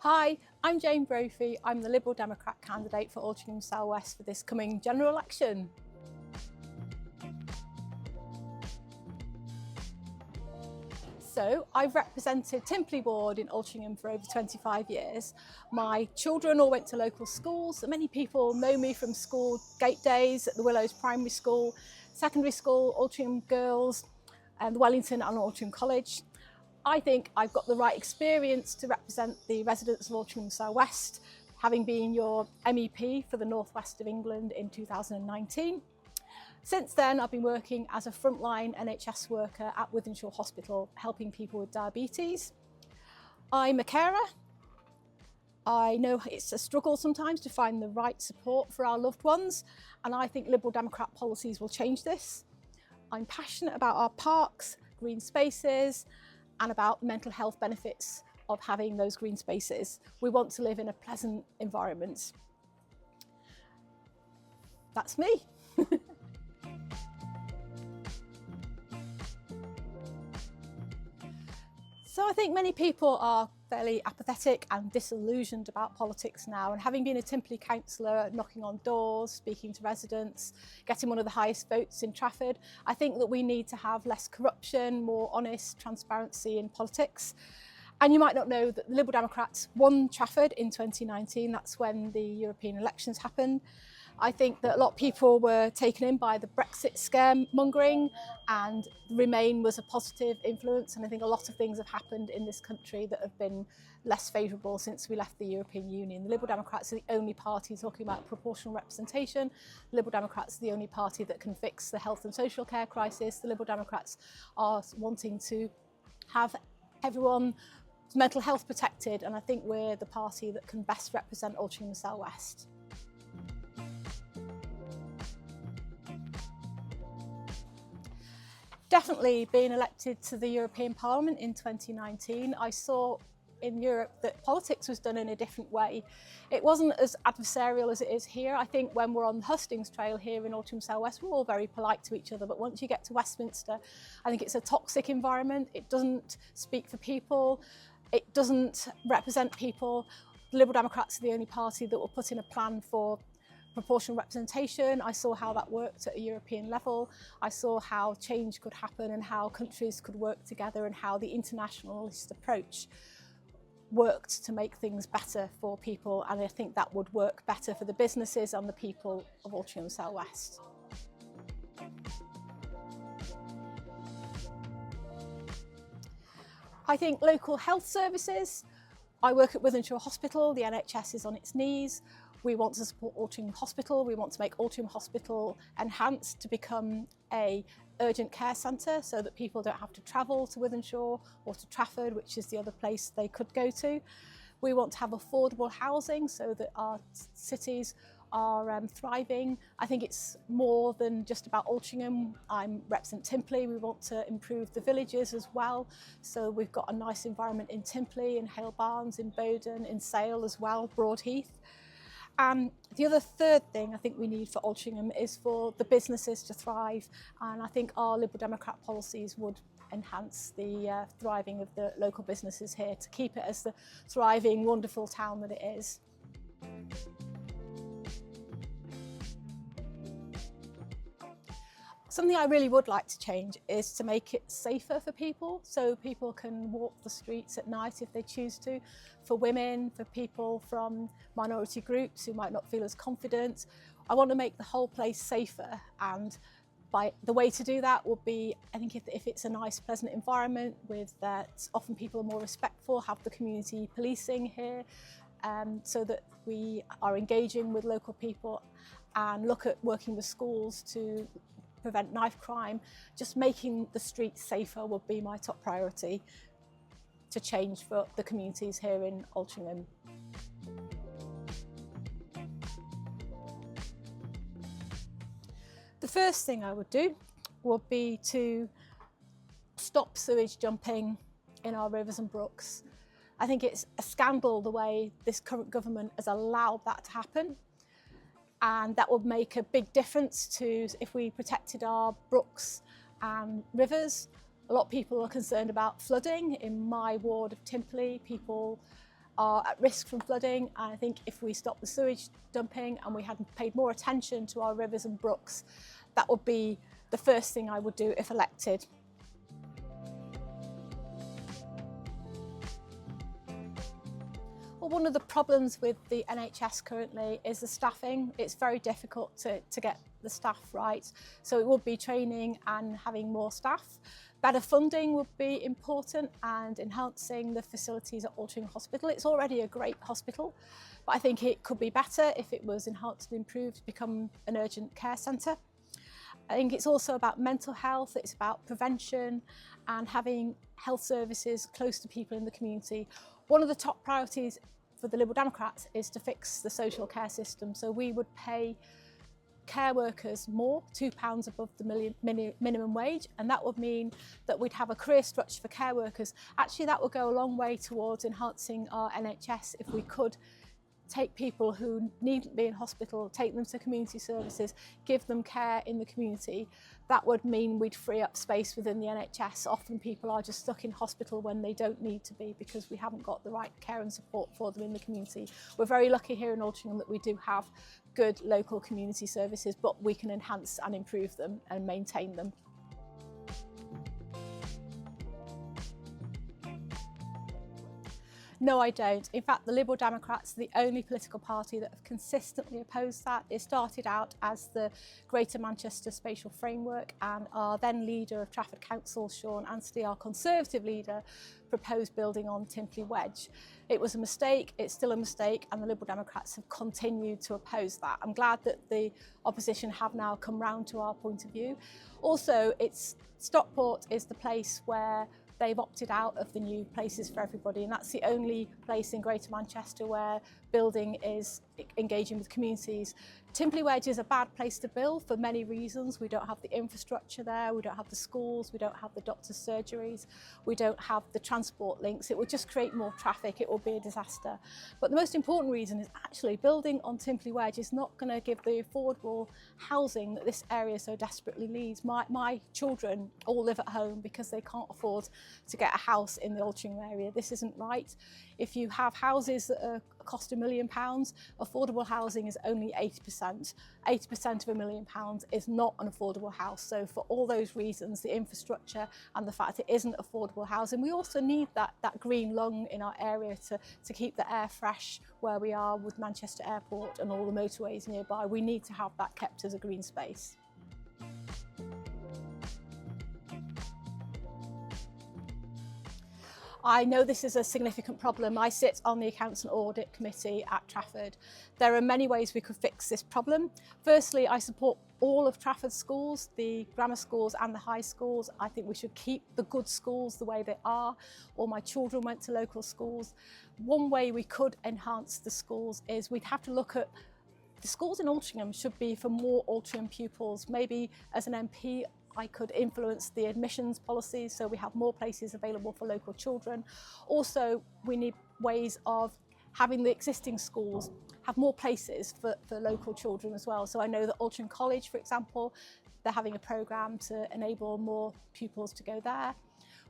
Hi, I'm Jane Brophy. I'm the Liberal Democrat candidate for Altrincham and Sale West for this coming general election. So I've represented Timperley Ward in Altrincham for over 25 years. My children all went to local schools. Many people know me from school gate days at the Willows Primary School, secondary school, Altrincham Girls, and Wellington and Altrincham College. I think I've got the right experience to represent the residents of Altrincham and Sale West, having been your MEP for the North West of England in 2019. Since then, I've been working as a frontline NHS worker at Wythenshawe Hospital, helping people with diabetes. I'm a carer. I know it's a struggle sometimes to find the right support for our loved ones, and I think Liberal Democrat policies will change this. I'm passionate about our parks, green spaces, and about mental health benefits of having those green spaces. We want to live in a pleasant environment. That's me. So I think many people are fairly apathetic and disillusioned about politics now, and having been a Timperley councillor, knocking on doors, speaking to residents, getting one of the highest votes in Trafford, I think that we need to have less corruption, more honest transparency in politics. And you might not know that the Liberal Democrats won Trafford in 2019, that's when the European elections happened. I think that a lot of people were taken in by the Brexit scaremongering, and Remain was a positive influence, and I think a lot of things have happened in this country that have been less favourable since we left the European Union. The Liberal Democrats are the only party talking about proportional representation. The Liberal Democrats are the only party that can fix the health and social care crisis. The Liberal Democrats are wanting to have everyone's mental health protected, and I think we're the party that can best represent Altrincham and Sale West. Definitely being elected to the European Parliament in 2019, I saw in Europe that politics was done in a different way. It wasn't as adversarial as it is here. I think when we're on the hustings trail here in Altrincham Sale West, we're all very polite to each other, but once you get to Westminster, I think it's a toxic environment. It doesn't speak for people. It doesn't represent people. The Liberal Democrats are the only party that will put in a plan for proportional representation. I saw how that worked at a European level. I saw how change could happen and how countries could work together, and how the internationalist approach worked to make things better for people, and I think that would work better for the businesses and the people of Altrincham and Sale West. I think local health services. I work at Wythenshawe Hospital. The NHS is on its knees. We want to support Altrincham Hospital. We want to make Altrincham Hospital enhanced to become an urgent care centre, so that people don't have to travel to Wythenshawe or to Trafford, which is the other place they could go to. We want to have affordable housing so that our cities are thriving. I think it's more than just about Altrincham. I represent Timperley. We want to improve the villages as well. So we've got a nice environment in Timperley, in Hale Barnes, in Bowden, in Sale as well, Broadheath. And the other third thing I think we need for Altrincham is for the businesses to thrive, and I think our Liberal Democrat policies would enhance the thriving of the local businesses here to keep it as the thriving, wonderful town that it is. Something I really would like to change is to make it safer for people, so people can walk the streets at night if they choose to, for women, for people from minority groups who might not feel as confident. I want to make the whole place safer, and the way to do that would be, I think, if it's a nice, pleasant environment with that often people are more respectful, have the community policing here, so that we are engaging with local people and look at working with schools to prevent knife crime. Just making the streets safer would be my top priority to change for the communities here in Altrincham. The first thing I would do would be to stop sewage dumping in our rivers and brooks. I think it's a scandal the way this current government has allowed that to happen. And that would make a big difference to if we protected our brooks and rivers. A lot of people are concerned about flooding. In my ward of Timperley, people are at risk from flooding. And I think if we stop the sewage dumping and we had paid more attention to our rivers and brooks, that would be the first thing I would do if elected. Well, one of the problems with the NHS currently is the staffing. It's very difficult to get the staff right. So it would be training and having more staff. Better funding would be important, and enhancing the facilities at Altrincham Hospital. It's already a great hospital, but I think it could be better if it was enhanced and improved to become an urgent care centre. I think it's also about mental health, it's about prevention and having health services close to people in the community. One of the top priorities for the Liberal Democrats is to fix the social care system. So we would pay care workers more, £2 above the minimum wage, and that would mean that we'd have a career structure for care workers. Actually, that would go a long way towards enhancing our NHS if we could take people who needn't be in hospital, take them to community services, give them care in the community. That would mean we'd free up space within the NHS. Often people are just stuck in hospital when they don't need to be because we haven't got the right care and support for them in the community. We're very lucky here in Altrincham that we do have good local community services, but we can enhance and improve them and maintain them. No, I don't. In fact, the Liberal Democrats are the only political party that have consistently opposed that. It started out as the Greater Manchester Spatial Framework, and our then leader of Trafford Council, Sean Anstey, our Conservative leader, proposed building on Timperley Wedge. It was a mistake, it's still a mistake, and the Liberal Democrats have continued to oppose that. I'm glad that the opposition have now come round to our point of view. Also, Stockport is the place where they've opted out of the new places for everybody, and that's the only place in Greater Manchester where building is engaging with communities. Timperley Wedge is a bad place to build for many reasons. We don't have the infrastructure there, we don't have the schools, we don't have the doctors' surgeries, we don't have the transport links. It will just create more traffic, it will be a disaster. But the most important reason is actually building on Timperley Wedge is not going to give the affordable housing that this area so desperately needs. My children all live at home because they can't afford to get a house in the Altrincham area. This isn't right. If you have houses that cost £1 million, affordable housing is only 80%. 80% of £1 million is not an affordable house. So for all those reasons, the infrastructure and the fact it isn't affordable housing, we also need that green lung in our area to keep the air fresh where we are with Manchester Airport and all the motorways nearby. We need to have that kept as a green space. I know this is a significant problem. I sit on the Accounts and Audit Committee at Trafford. There are many ways we could fix this problem. Firstly, I support all of Trafford's schools, the grammar schools and the high schools. I think we should keep the good schools the way they are. All my children went to local schools. One way we could enhance the schools is we'd have to look at the schools in Altrincham should be for more Altrincham pupils. Maybe as an MP, I could influence the admissions policies so we have more places available for local children. Also, we need ways of having the existing schools have more places for local children as well. So I know that Altrincham College, for example, they're having a programme to enable more pupils to go there.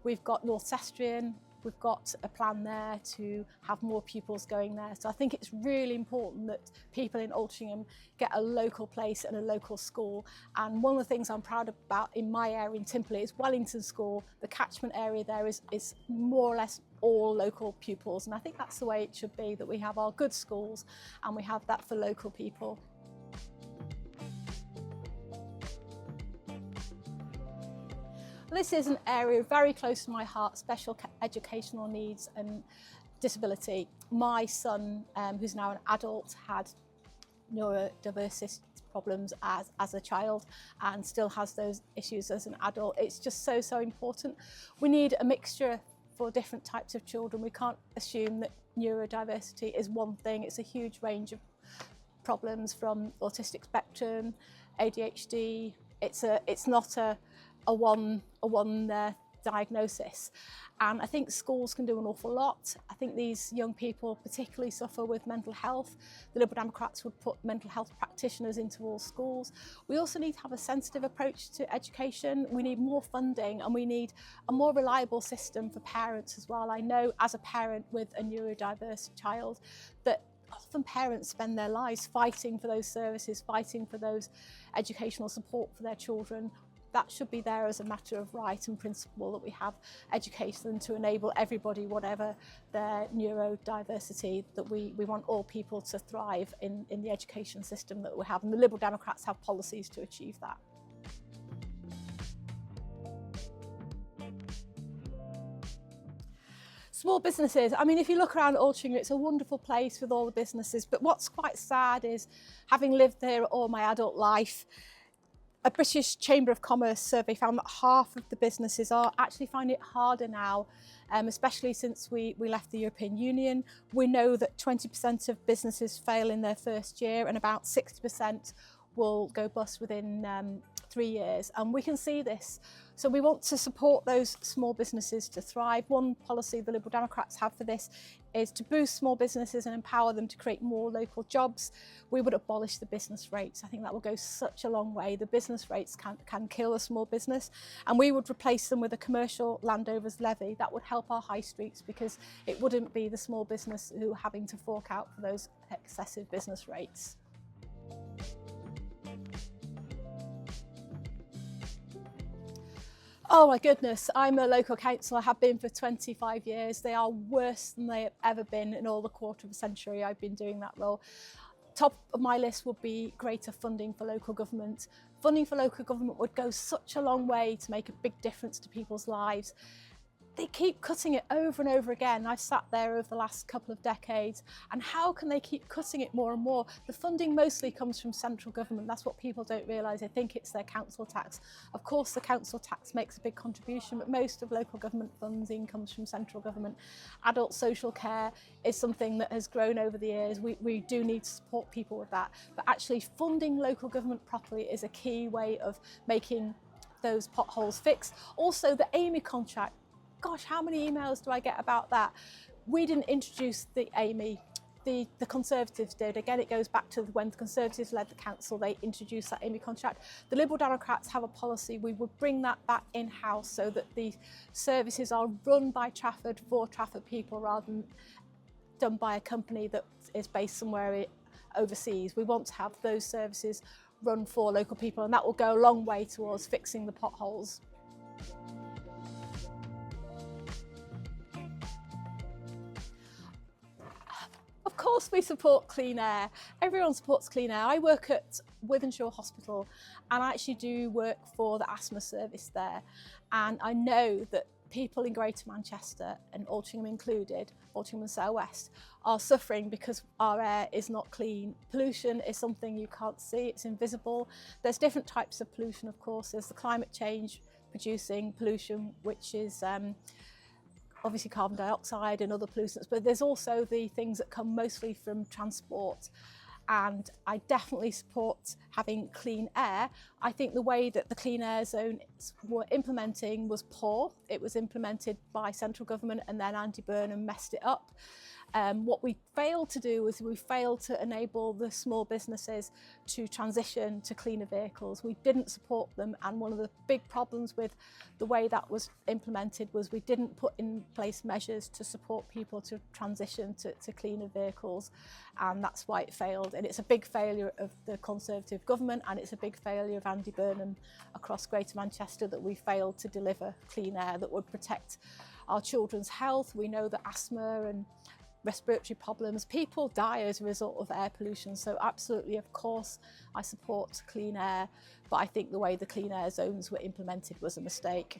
We've got North Cestrian. We've got a plan there to have more pupils going there. So I think it's really important that people in Altrincham get a local place and a local school. And one of the things I'm proud about in my area in Timperley is Wellington School. The catchment area there is more or less all local pupils. And I think that's the way it should be, that we have our good schools and we have that for local people. This is an area very close to my heart, special educational needs and disability. My son, who's now an adult, had neurodiversity problems as a child and still has those issues as an adult. It's just so important. We need a mixture for different types of children. We can't assume that neurodiversity is one thing. It's a huge range of problems, from autistic spectrum, ADHD. It's not a one diagnosis. And I think schools can do an awful lot. I think these young people particularly suffer with mental health. The Liberal Democrats would put mental health practitioners into all schools. We also need to have a sensitive approach to education. We need more funding, and we need a more reliable system for parents as well. I know as a parent with a neurodiverse child that often parents spend their lives fighting for those services, fighting for those educational support for their children. That should be there as a matter of right and principle, that we have education to enable everybody, whatever their neurodiversity, that we want all people to thrive in the education system that we have. And the Liberal Democrats have policies to achieve that. Small businesses, I mean, if you look around Altrincham, it's a wonderful place with all the businesses, but what's quite sad is, having lived there all my adult life, a British Chamber of Commerce survey found that half of the businesses are actually finding it harder now, especially since we left the European Union. We know that 20% of businesses fail in their first year, and about 60% will go bust within 3 years, and we can see this. So we want to support those small businesses to thrive. One policy the Liberal Democrats have for this is to boost small businesses and empower them to create more local jobs. We would abolish the business rates. I think that will go such a long way. The business rates can kill a small business, and we would replace them with a commercial landowners levy. That would help our high streets, because it wouldn't be the small business who are having to fork out for those excessive business rates. Oh my goodness, I'm a local councillor, I have been for 25 years. They are worse than they have ever been in all the quarter of a century I've been doing that role. Top of my list would be greater funding for local government. Funding for local government would go such a long way to make a big difference to people's lives. They keep cutting it over and over again. I've sat there over the last couple of decades, and how can they keep cutting it more and more? The funding mostly comes from central government. That's what people don't realise. They think it's their council tax. Of course, the council tax makes a big contribution, but most of local government funding comes from central government. Adult social care is something that has grown over the years. We do need to support people with that, but actually funding local government properly is a key way of making those potholes fixed. Also, the AMI contract. Gosh, how many emails do I get about that? We didn't introduce the AMI, the Conservatives did. Again, it goes back to when the Conservatives led the council, they introduced that AMI contract. The Liberal Democrats have a policy, we would bring that back in-house so that the services are run by Trafford for Trafford people, rather than done by a company that is based somewhere overseas. We want to have those services run for local people, and that will go a long way towards fixing the potholes. Of course we support clean air. Everyone supports clean air. I work at Wythenshawe Hospital, and I actually do work for the asthma service there. And I know that people in Greater Manchester, and Altrincham included, Altrincham and Sale West, are suffering because our air is not clean. Pollution is something you can't see, it's invisible. There's different types of pollution, of course. There's the climate change producing pollution, which is obviously carbon dioxide and other pollutants, but there's also the things that come mostly from transport. And I definitely support having clean air. I think the way that the clean air zones were implementing was poor. It was implemented by central government, and then Andy Burnham messed it up. What we failed to do was we failed to enable the small businesses to transition to cleaner vehicles. We didn't support them, and one of the big problems with the way that was implemented was we didn't put in place measures to support people to transition to cleaner vehicles, and that's why it failed. And it's a big failure of the Conservative government, and it's a big failure of Andy Burnham across Greater Manchester, that we failed to deliver clean air that would protect our children's health. We know that asthma and respiratory problems, people die as a result of air pollution. So absolutely, of course, I support clean air, but I think the way the clean air zones were implemented was a mistake.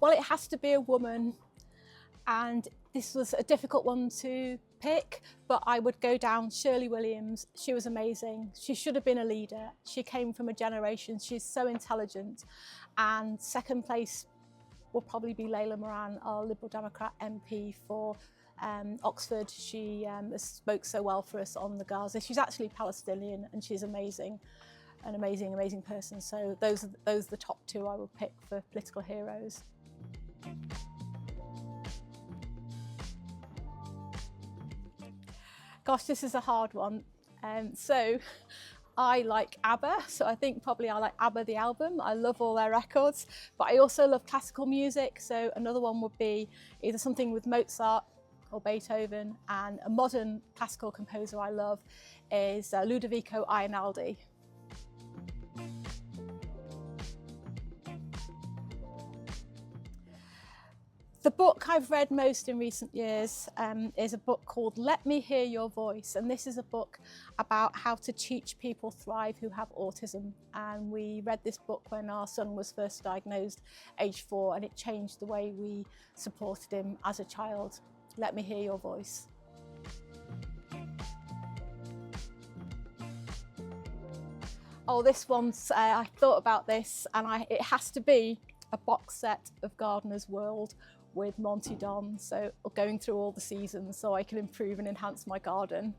Well, it has to be a woman, and this was a difficult one to pick, but I would go down Shirley Williams. She was amazing. She should have been a leader. She came from a generation. She's so intelligent. And second place will probably be Layla Moran, our Liberal Democrat MP for Oxford. She spoke so well for us on the Gaza. She's actually Palestinian, and she's amazing. an amazing, amazing person. So those are the top two I would pick for political heroes. Gosh, this is a hard one. So I like ABBA, so I think probably I like ABBA the album. I love all their records, but I also love classical music. So another one would be either something with Mozart or Beethoven, and a modern classical composer I love is Ludovico Einaudi. The book I've read most in recent years is a book called Let Me Hear Your Voice, and this is a book about how to teach people thrive who have autism. And we read this book when our son was first diagnosed, age 4, and it changed the way we supported him as a child. Let me hear your voice. Oh, this one's, I thought about this, and it has to be a box set of Gardener's World with Monty Don, so going through all the seasons so I can improve and enhance my garden.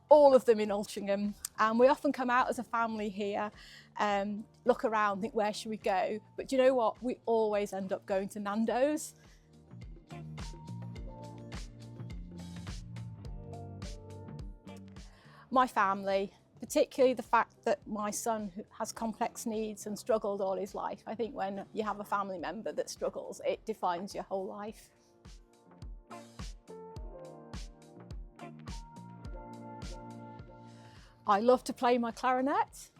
All of them in Altrincham, and we often come out as a family here, look around, think where should we go, but do you know what, we always end up going to Nando's. My family, particularly the fact that my son has complex needs and struggled all his life. I think when you have a family member that struggles, it defines your whole life. I love to play my clarinet.